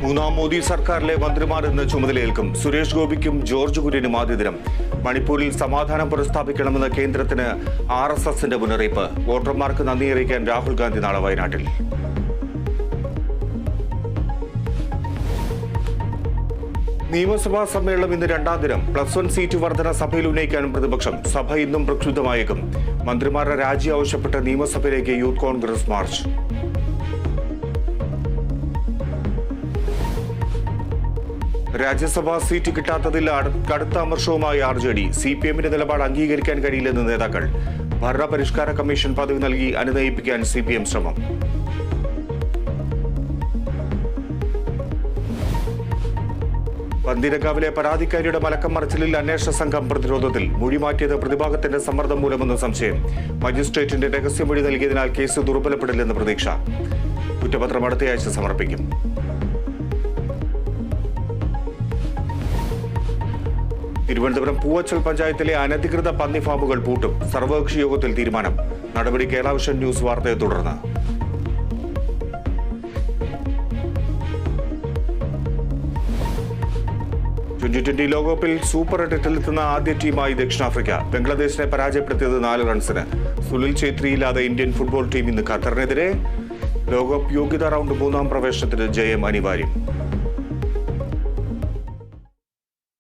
മൂന്നാം മോദി സർക്കാരിലെ മന്ത്രിമാർ ഇന്ന് ചുമതലയേൽക്കും. സുരേഷ് ഗോപിക്കും ജോർജ് കുര്യനും ആദ്യ ദിനം. മണിപ്പൂരിൽ സമാധാനം പുനഃസ്ഥാപിക്കണമെന്ന് കേന്ദ്രത്തിന് RSSന്റെ മുന്നറിയിപ്പ്. വോട്ടർമാർക്ക് നന്ദി അറിയിക്കാൻ രാഹുൽ ഗാന്ധി നാളെ വയനാട്ടിൽ. നിയമസഭാ സമ്മേളനം ഇന്ന് രണ്ടാം ദിനം. +1 സീറ്റ് വർധന സഭയിൽ ഉന്നയിക്കാനും പ്രതിപക്ഷം. സഭ ഇന്നും പ്രക്ഷുബ്ധമായേക്കും. മന്ത്രിമാരുടെ രാജി ആവശ്യപ്പെട്ട് നിയമസഭയിലേക്ക് യൂത്ത് കോൺഗ്രസ് മാർച്ച്. രാജ്യസഭാ സീറ്റ് കിട്ടാത്തതിൽ കടുത്ത അമർഷവുമായി RJD. CPMന്റെ നിലപാട് അംഗീകരിക്കാൻ കഴിയില്ലെന്ന് നേതാക്കൾ. ഭരണപരിഷ്കാര കമ്മീഷൻ പദവി നൽകി അനുനയിപ്പിക്കാൻ CPM ശ്രമം. പന്തീരങ്കാവിലെ പരാതിക്കാരിയുടെ മലക്കം മറിച്ചിലിൽ അന്വേഷണ സംഘം പ്രതിരോധത്തിൽ. മൊഴി മാറ്റിയത് പ്രതിഭാഗത്തിന്റെ സമ്മർദ്ദം മൂലമെന്ന് സംശയം. മജിസ്ട്രേറ്റിന്റെ രഹസ്യമൊഴി നൽകിയതിനാൽ കേസ് ദുർബലപ്പെടില്ലെന്ന് പ്രതീക്ഷ. കുറ്റപത്രം അടുത്തയാഴ്ച സമർപ്പിക്കും. തിരുവനന്തപുരം പൂവച്ചൽ പഞ്ചായത്തിലെ അനധികൃത പന്നി ഫാമുകൾ പൂട്ടും. സർവകക്ഷി യോഗത്തിൽ തീരുമാനം. നടപടി കേരള വിഷൻ ന്യൂസ് വാർത്തയെ തുടർന്ന്. T20 ലോകകപ്പിൽ സൂപ്പർ 8-ലെത്തുന്ന ആദ്യ ടീമായി ദക്ഷിണാഫ്രിക്ക. ബംഗ്ലാദേശിനെ പരാജയപ്പെടുത്തിയത് 4 റൺസിന്. സുനിൽ ഛേത്രിയില്ലാതെ ഇന്ത്യൻ ഫുട്ബോൾ ടീം ഇന്ന് ഖത്തറിനെതിരെ. ലോകകപ്പ് യോഗ്യതാ റൗണ്ട് 3 പ്രവേശനത്തിന് ജയം അനിവാര്യം.